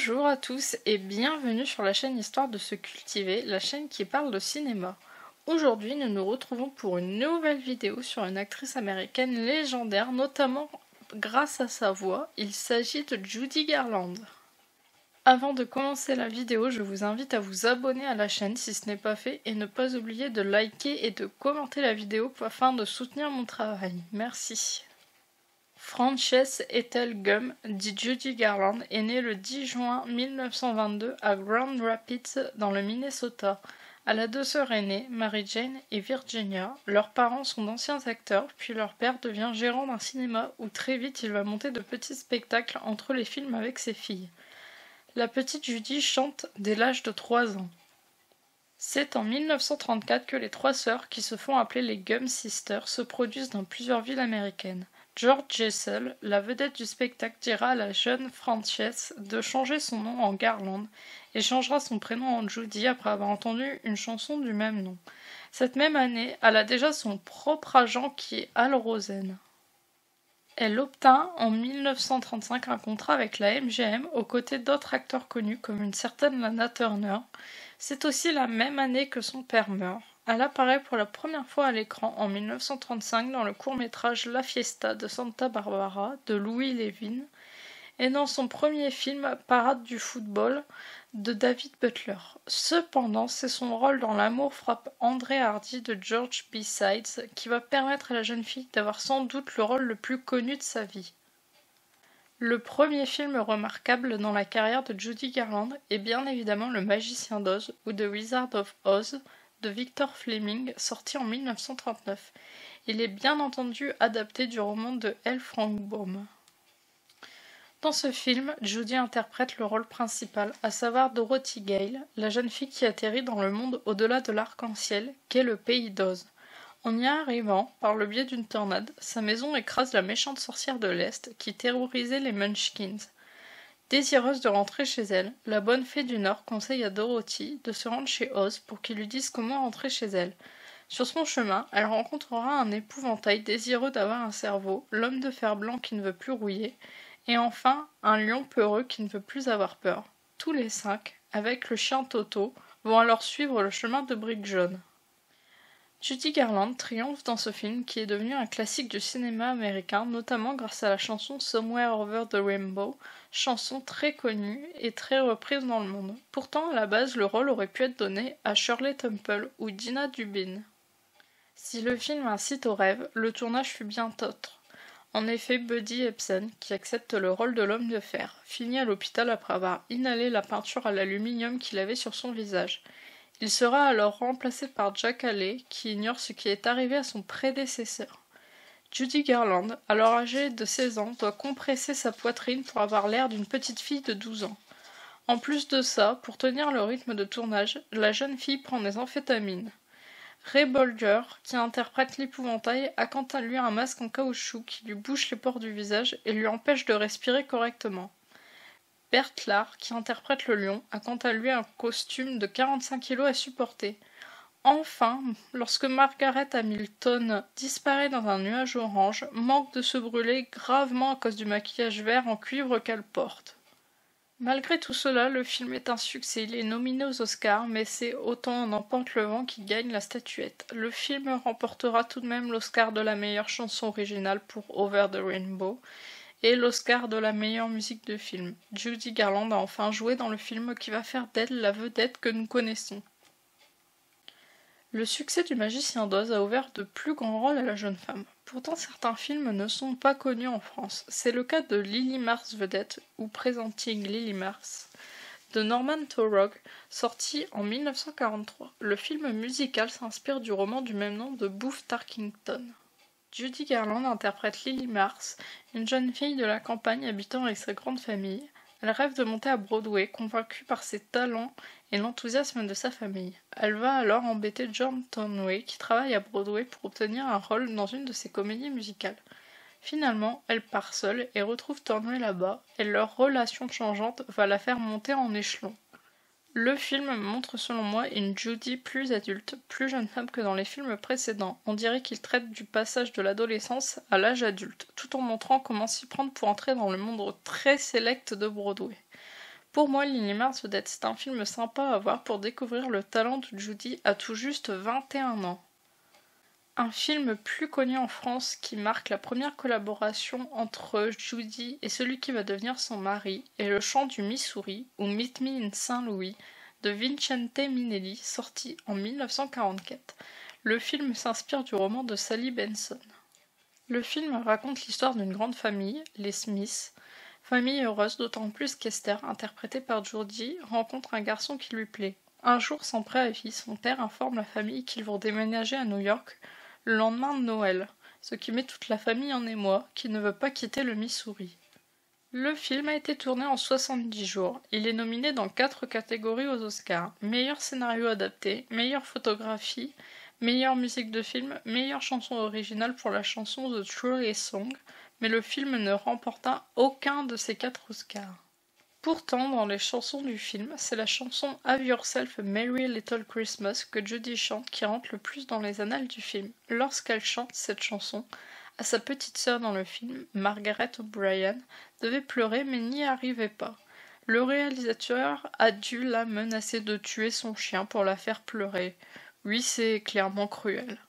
Bonjour à tous et bienvenue sur la chaîne Histoire de se cultiver, la chaîne qui parle de cinéma. Aujourd'hui, nous nous retrouvons pour une nouvelle vidéo sur une actrice américaine légendaire, notamment grâce à sa voix. Il s'agit de Judy Garland. Avant de commencer la vidéo, je vous invite à vous abonner à la chaîne si ce n'est pas fait et ne pas oublier de liker et de commenter la vidéo afin de soutenir mon travail. Merci. Frances Ethel Gumm, dit Judy Garland, est née le 10 juin 1922 à Grand Rapids, dans le Minnesota. Elle a deux sœurs aînées, Mary Jane et Virginia. Leurs parents sont d'anciens acteurs, puis leur père devient gérant d'un cinéma où très vite il va monter de petits spectacles entre les films avec ses filles. La petite Judy chante dès l'âge de 3 ans. C'est en 1934 que les trois sœurs, qui se font appeler les Gumm Sisters, se produisent dans plusieurs villes américaines. George Jessel, la vedette du spectacle, dira à la jeune Frances de changer son nom en Garland et changera son prénom en Judy après avoir entendu une chanson du même nom. Cette même année, elle a déjà son propre agent qui est Al Rosen. Elle obtint en 1935 un contrat avec la MGM aux côtés d'autres acteurs connus comme une certaine Lana Turner. C'est aussi la même année que son père meurt. Elle apparaît pour la première fois à l'écran en 1935 dans le court-métrage La Fiesta de Santa Barbara de Louis Levin et dans son premier film Parade du football de David Butler. Cependant, c'est son rôle dans L'amour frappe André Hardy de George B. Sides qui va permettre à la jeune fille d'avoir sans doute le rôle le plus connu de sa vie. Le premier film remarquable dans la carrière de Judy Garland est bien évidemment Le Magicien d'Oz ou The Wizard of Oz de Victor Fleming, sorti en 1939. Il est bien entendu adapté du roman de L. Frank Baum. Dans ce film, Judy interprète le rôle principal, à savoir Dorothy Gale, la jeune fille qui atterrit dans le monde au-delà de l'arc-en-ciel, qu'est le pays d'Oz. En y arrivant, par le biais d'une tornade, sa maison écrase la méchante sorcière de l'Est qui terrorisait les Munchkins. Désireuse de rentrer chez elle, la bonne fée du Nord conseille à Dorothy de se rendre chez Oz pour qu'il lui dise comment rentrer chez elle. Sur son chemin, elle rencontrera un épouvantail désireux d'avoir un cerveau, l'homme de fer blanc qui ne veut plus rouiller, et enfin un lion peureux qui ne veut plus avoir peur. Tous les 5, avec le chien Toto, vont alors suivre le chemin de Brick Jaune. Judy Garland triomphe dans ce film qui est devenu un classique du cinéma américain, notamment grâce à la chanson Somewhere Over the Rainbow, chanson très connue et très reprise dans le monde. Pourtant, à la base, le rôle aurait pu être donné à Shirley Temple ou Dina Dubin. Si le film incite au rêve, le tournage fut bien autre. En effet, Buddy Ebsen, qui accepte le rôle de l'homme de fer, finit à l'hôpital après avoir inhalé la peinture à l'aluminium qu'il avait sur son visage. Il sera alors remplacé par Jack Haley, qui ignore ce qui est arrivé à son prédécesseur. Judy Garland, alors âgée de 16 ans, doit compresser sa poitrine pour avoir l'air d'une petite fille de 12 ans. En plus de ça, pour tenir le rythme de tournage, la jeune fille prend des amphétamines. Ray Bolger, qui interprète l'épouvantail, a quant à lui un masque en caoutchouc qui lui bouche les pores du visage et lui empêche de respirer correctement. Bert Lahr, qui interprète le lion, a quant à lui un costume de 45 kg à supporter. Enfin, lorsque Margaret Hamilton disparaît dans un nuage orange, manque de se brûler gravement à cause du maquillage vert en cuivre qu'elle porte. Malgré tout cela, le film est un succès, il est nominé aux Oscars, mais c'est Autant en emporte le vent qui gagne la statuette. Le film remportera tout de même l'Oscar de la meilleure chanson originale pour Over the Rainbow, et l'Oscar de la meilleure musique de film. Judy Garland a enfin joué dans le film qui va faire d'elle la vedette que nous connaissons. Le succès du Magicien d'Oz a ouvert de plus grands rôles à la jeune femme. Pourtant, certains films ne sont pas connus en France. C'est le cas de Lily Mars Vedette, ou Presenting Lily Mars, de Norman Taurog, sorti en 1943. Le film musical s'inspire du roman du même nom de Booth Tarkington. Judy Garland interprète Lily Mars, une jeune fille de la campagne habitant avec sa grande famille. Elle rêve de monter à Broadway, convaincue par ses talents et l'enthousiasme de sa famille. Elle va alors embêter John Townley, qui travaille à Broadway, pour obtenir un rôle dans une de ses comédies musicales. Finalement, elle part seule et retrouve Townley là-bas, et leur relation changeante va la faire monter en échelon. Le film montre selon moi une Judy plus adulte, plus jeune femme que dans les films précédents. On dirait qu'il traite du passage de l'adolescence à l'âge adulte, tout en montrant comment s'y prendre pour entrer dans le monde très sélect de Broadway. Pour moi, Lily Mars Vedette, c'est un film sympa à voir pour découvrir le talent de Judy à tout juste 21 ans. Un film plus connu en France qui marque la première collaboration entre Judy et celui qui va devenir son mari est Le Chant du Missouri ou Meet Me in St. Louis de Vincente Minnelli, sorti en 1944. Le film s'inspire du roman de Sally Benson. Le film raconte l'histoire d'une grande famille, les Smiths, famille heureuse d'autant plus qu'Esther, interprétée par Judy, rencontre un garçon qui lui plaît. Un jour sans préavis, son père informe la famille qu'ils vont déménager à New York le lendemain de Noël, ce qui met toute la famille en émoi, qui ne veut pas quitter le Missouri. Le film a été tourné en 70 jours. Il est nominé dans 4 catégories aux Oscars. Meilleur scénario adapté, meilleure photographie, meilleure musique de film, meilleure chanson originale pour la chanson The Truest Song, mais le film ne remporta aucun de ces 4 Oscars. Pourtant, dans les chansons du film, c'est la chanson Have Yourself a Merry Little Christmas que Judy chante qui rentre le plus dans les annales du film. Lorsqu'elle chante cette chanson, à sa petite sœur dans le film, Margaret O'Brien, devait pleurer mais n'y arrivait pas. Le réalisateur a dû la menacer de tuer son chien pour la faire pleurer. Oui, c'est clairement cruel.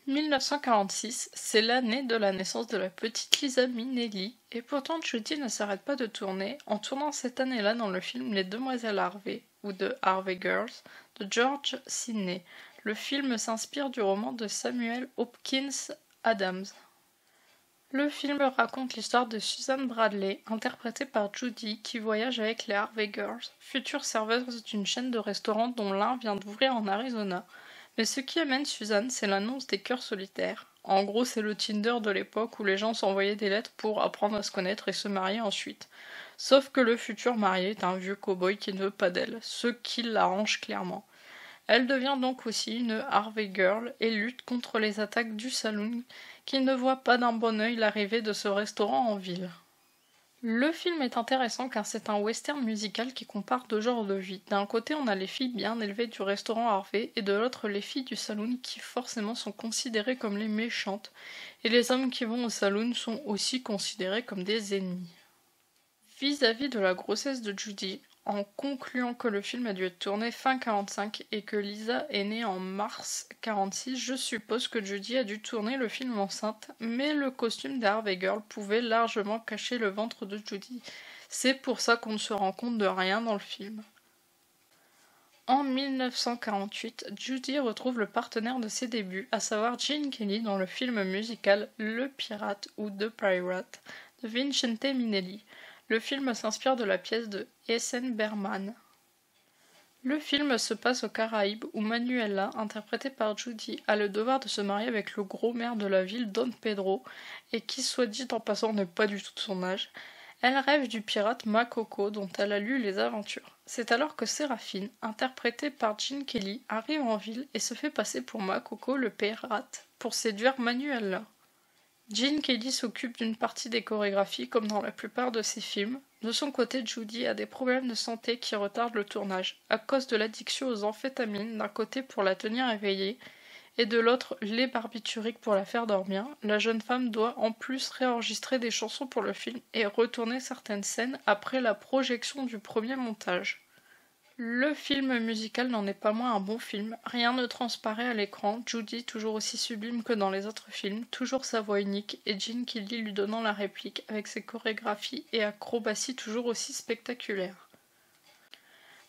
1946, c'est l'année de la naissance de la petite Liza Minnelli, et pourtant Judy ne s'arrête pas de tourner, en tournant cette année-là dans le film Les Demoiselles Harvey, ou The Harvey Girls, de George Sidney. Le film s'inspire du roman de Samuel Hopkins Adams. Le film raconte l'histoire de Susan Bradley, interprétée par Judy, qui voyage avec les Harvey Girls, futures serveuses d'une chaîne de restaurants dont l'un vient d'ouvrir en Arizona. Mais ce qui amène Suzanne, c'est l'annonce des cœurs solitaires. En gros, c'est le Tinder de l'époque où les gens s'envoyaient des lettres pour apprendre à se connaître et se marier ensuite. Sauf que le futur marié est un vieux cow-boy qui ne veut pas d'elle, ce qui l'arrange clairement. Elle devient donc aussi une Harvey Girl et lutte contre les attaques du saloon qui ne voit pas d'un bon œil l'arrivée de ce restaurant en ville. Le film est intéressant car c'est un western musical qui compare 2 genres de vie. D'un côté, on a les filles bien élevées du restaurant Harvey et de l'autre les filles du saloon qui forcément sont considérées comme les méchantes et les hommes qui vont au saloon sont aussi considérés comme des ennemis. Vis-à-vis de la grossesse de Judy, en concluant que le film a dû être tourné fin 45 et que Lisa est née en mars 46, je suppose que Judy a dû tourner le film enceinte, mais le costume d'Harvey Girl pouvait largement cacher le ventre de Judy. C'est pour ça qu'on ne se rend compte de rien dans le film. En 1948, Judy retrouve le partenaire de ses débuts, à savoir Gene Kelly dans le film musical Le Pirate ou The Pirate de Vincente Minnelli. Le film s'inspire de la pièce de S.N. Berman. Le film se passe aux Caraïbes où Manuela, interprétée par Judy, a le devoir de se marier avec le gros maire de la ville, Don Pedro, et qui, soit dit en passant, n'est pas du tout de son âge. Elle rêve du pirate Makoko dont elle a lu les aventures. C'est alors que Séraphine, interprétée par Gene Kelly, arrive en ville et se fait passer pour Makoko le pirate pour séduire Manuela. Gene Kelly s'occupe d'une partie des chorégraphies comme dans la plupart de ses films. De son côté, Judy a des problèmes de santé qui retardent le tournage, à cause de l'addiction aux amphétamines d'un côté pour la tenir éveillée, et de l'autre les barbituriques pour la faire dormir. La jeune femme doit en plus réenregistrer des chansons pour le film et retourner certaines scènes après la projection du premier montage. Le film musical n'en est pas moins un bon film, rien ne transparaît à l'écran, Judy toujours aussi sublime que dans les autres films, toujours sa voix unique, et Gene Kelly lui donnant la réplique avec ses chorégraphies et acrobaties toujours aussi spectaculaires.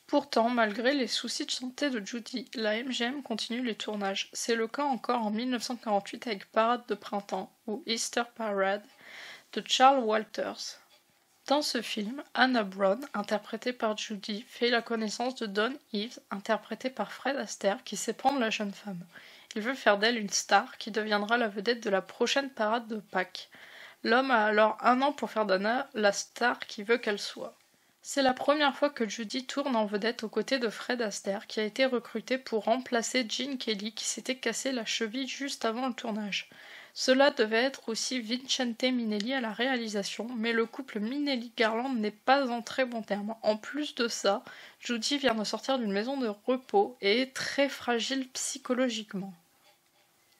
Pourtant, malgré les soucis de santé de Judy, la MGM continue les tournages. C'est le cas encore en 1948 avec Parade de printemps, ou Easter Parade, de Charles Walters. Dans ce film, Anna Brown, interprétée par Judy, fait la connaissance de Don Eves, interprété par Fred Astaire, qui sait prendre la jeune femme. Il veut faire d'elle une star qui deviendra la vedette de la prochaine parade de Pâques. L'homme a alors 1 an pour faire d'Anna la star qu'il veut qu'elle soit. C'est la première fois que Judy tourne en vedette aux côtés de Fred Astaire, qui a été recruté pour remplacer Gene Kelly qui s'était cassé la cheville juste avant le tournage. Cela devait être aussi Vincente Minnelli à la réalisation, mais le couple Minnelli-Garland n'est pas en très bon terme. En plus de ça, Judy vient de sortir d'une maison de repos et est très fragile psychologiquement.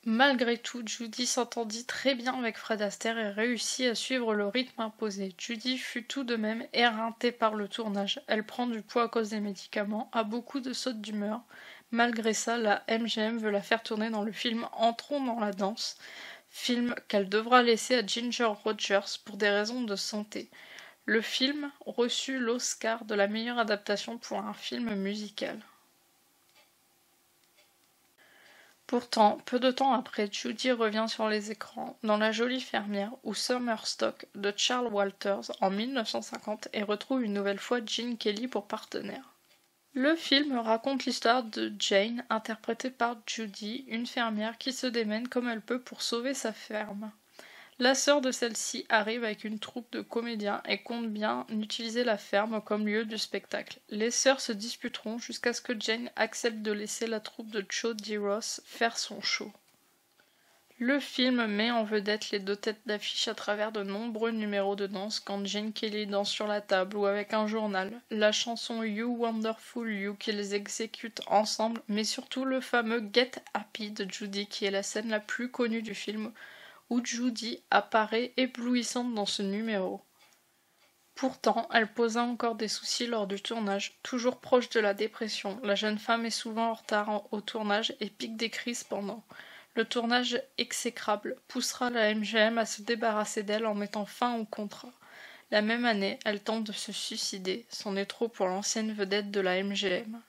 Malgré tout, Judy s'entendit très bien avec Fred Astaire et réussit à suivre le rythme imposé. Judy fut tout de même éreintée par le tournage. Elle prend du poids à cause des médicaments, a beaucoup de sautes d'humeur. Malgré ça, la MGM veut la faire tourner dans le film Entrons dans la danse, film qu'elle devra laisser à Ginger Rogers pour des raisons de santé. Le film reçut l'Oscar de la meilleure adaptation pour un film musical. Pourtant, peu de temps après, Judy revient sur les écrans dans La jolie fermière ou Summer Stock de Charles Walters en 1950 et retrouve une nouvelle fois Gene Kelly pour partenaire. Le film raconte l'histoire de Jane, interprétée par Judy, une fermière qui se démène comme elle peut pour sauver sa ferme. La sœur de celle-ci arrive avec une troupe de comédiens et compte bien utiliser la ferme comme lieu du spectacle. Les sœurs se disputeront jusqu'à ce que Jane accepte de laisser la troupe de Joe D. Ross faire son show. Le film met en vedette les deux têtes d'affiche à travers de nombreux numéros de danse quand Gene Kelly danse sur la table ou avec un journal, la chanson You Wonderful You qu'ils exécutent ensemble, mais surtout le fameux Get Happy de Judy qui est la scène la plus connue du film, où Judy apparaît éblouissante dans ce numéro. Pourtant, elle posa encore des soucis lors du tournage. Toujours proche de la dépression, la jeune femme est souvent en retard au tournage et pique des crises pendant. Le tournage exécrable poussera la MGM à se débarrasser d'elle en mettant fin au contrat. La même année, elle tente de se suicider, c'en est trop pour l'ancienne vedette de la MGM.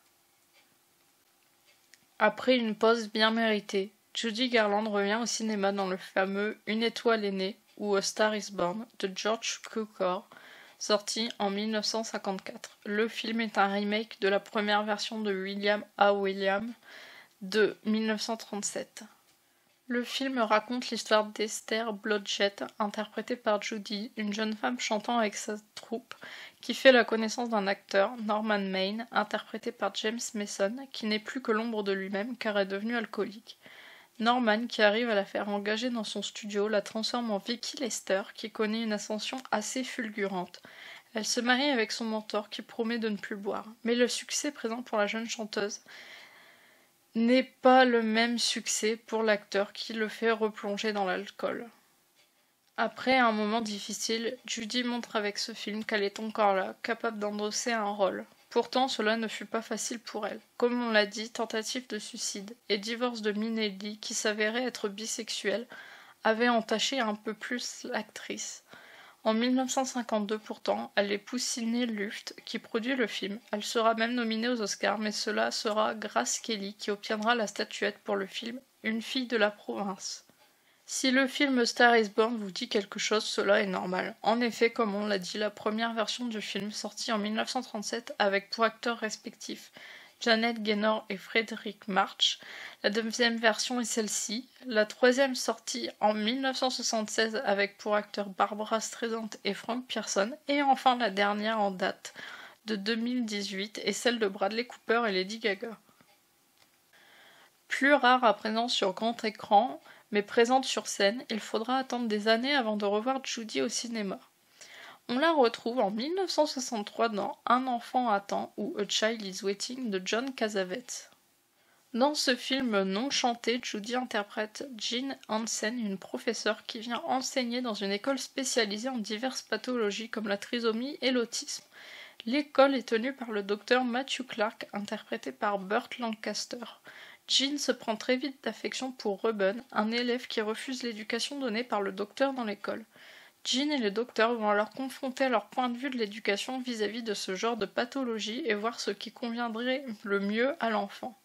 Après une pause bien méritée, Judy Garland revient au cinéma dans le fameux Une étoile est née ou A Star is Born de George Cukor, sorti en 1954. Le film est un remake de la première version de William A. Williams de 1937. Le film raconte l'histoire d'Esther Blodgett, interprétée par Judy, une jeune femme chantant avec sa troupe, qui fait la connaissance d'un acteur, Norman Maine, interprété par James Mason, qui n'est plus que l'ombre de lui-même car est devenu alcoolique. Norman, qui arrive à la faire engager dans son studio, la transforme en Vicky Lester, qui connaît une ascension assez fulgurante. Elle se marie avec son mentor, qui promet de ne plus boire. Mais le succès présent pour la jeune chanteuse n'est pas le même succès pour l'acteur qui le fait replonger dans l'alcool. Après un moment difficile, Judy montre avec ce film qu'elle est encore là, capable d'endosser un rôle. Pourtant, cela ne fut pas facile pour elle. Comme on l'a dit, tentative de suicide et divorce de Minnelli, qui s'avérait être bisexuel, avait entaché un peu plus l'actrice. En 1952 pourtant, elle épouse Sidney Luft, qui produit le film. Elle sera même nominée aux Oscars, mais cela sera Grace Kelly qui obtiendra la statuette pour le film Une fille de la province. Si le film Star is Born vous dit quelque chose, cela est normal. En effet, comme on l'a dit, la première version du film, sortie en 1937 avec pour acteurs respectifs Janet Gaynor et Frederick March. La deuxième version est celle-ci. La troisième sortie en 1976 avec pour acteurs Barbra Streisand et Frank Pearson. Et enfin la dernière en date de 2018 est celle de Bradley Cooper et Lady Gaga. Plus rare à présent sur grand écran, mais présente sur scène, il faudra attendre des années avant de revoir Judy au cinéma. On la retrouve en 1963 dans Un enfant attend ou A Child is Waiting de John Cassavetes. Dans ce film non chanté, Judy interprète Jean Hansen, une professeure qui vient enseigner dans une école spécialisée en diverses pathologies comme la trisomie et l'autisme. L'école est tenue par le docteur Matthew Clark, interprété par Burt Lancaster. Jean se prend très vite d'affection pour Reuben, un élève qui refuse l'éducation donnée par le docteur dans l'école. Jean et le docteur vont alors confronter leur point de vue de l'éducation vis-à-vis de ce genre de pathologie et voir ce qui conviendrait le mieux à l'enfant.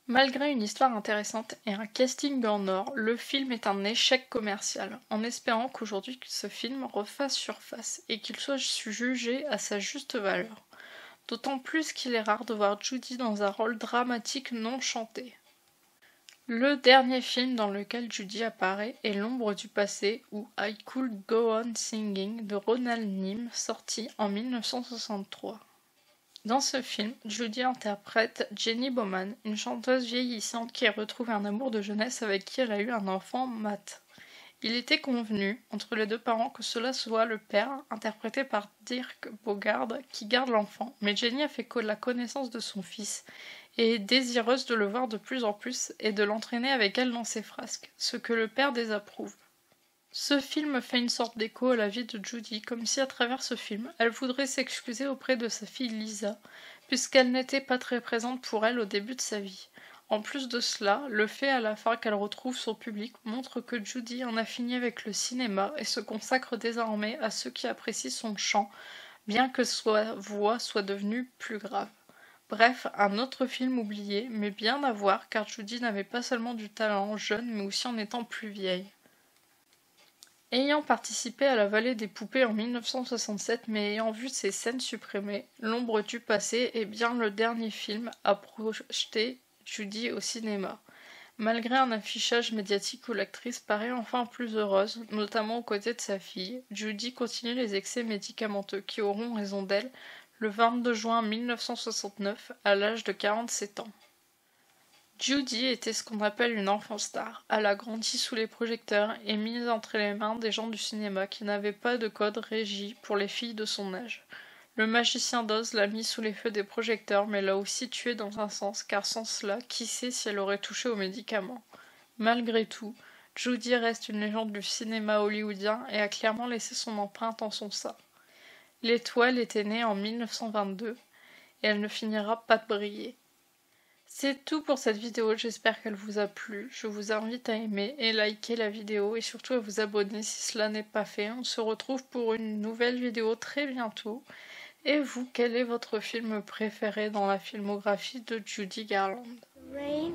Malgré une histoire intéressante et un casting en or, le film est un échec commercial, en espérant qu'aujourd'hui ce film refasse surface et qu'il soit jugé à sa juste valeur. D'autant plus qu'il est rare de voir Judy dans un rôle dramatique non chanté. Le dernier film dans lequel Judy apparaît est L'ombre du passé ou I Could Go On Singing de Ronald Neame, sorti en 1963. Dans ce film, Judy interprète Jenny Bowman, une chanteuse vieillissante qui retrouve un amour de jeunesse avec qui elle a eu un enfant, Matt. Il était convenu entre les deux parents que cela soit le père, interprété par Dirk Bogarde, qui garde l'enfant, mais Jenny a fait la connaissance de son fils et est désireuse de le voir de plus en plus et de l'entraîner avec elle dans ses frasques, ce que le père désapprouve. Ce film fait une sorte d'écho à la vie de Judy, comme si à travers ce film, elle voudrait s'excuser auprès de sa fille Lisa, puisqu'elle n'était pas très présente pour elle au début de sa vie. En plus de cela, le fait à la fin qu'elle retrouve son public montre que Judy en a fini avec le cinéma et se consacre désormais à ceux qui apprécient son chant, bien que sa voix soit devenue plus grave. Bref, un autre film oublié, mais bien à voir car Judy n'avait pas seulement du talent jeune, mais aussi en étant plus vieille. Ayant participé à la Vallée des Poupées en 1967 mais ayant vu ces scènes supprimées, L'ombre du passé est bien le dernier film à projeter Judy au cinéma. Malgré un affichage médiatique où l'actrice paraît enfin plus heureuse, notamment aux côtés de sa fille, Judy continue les excès médicamenteux qui auront raison d'elle le 22 juin 1969 à l'âge de 47 ans. Judy était ce qu'on appelle une enfant star. Elle a grandi sous les projecteurs et mise entre les mains des gens du cinéma qui n'avaient pas de code régi pour les filles de son âge. Le magicien d'Oz l'a mis sous les feux des projecteurs mais l'a aussi tué dans un sens, car sans cela, qui sait si elle aurait touché aux médicaments. Malgré tout, Judy reste une légende du cinéma hollywoodien et a clairement laissé son empreinte en son sein. L'étoile était née en 1922 et elle ne finira pas de briller. C'est tout pour cette vidéo, j'espère qu'elle vous a plu. Je vous invite à aimer et liker la vidéo et surtout à vous abonner si cela n'est pas fait. On se retrouve pour une nouvelle vidéo très bientôt. Et vous, quel est votre film préféré dans la filmographie de Judy Garland? Rain.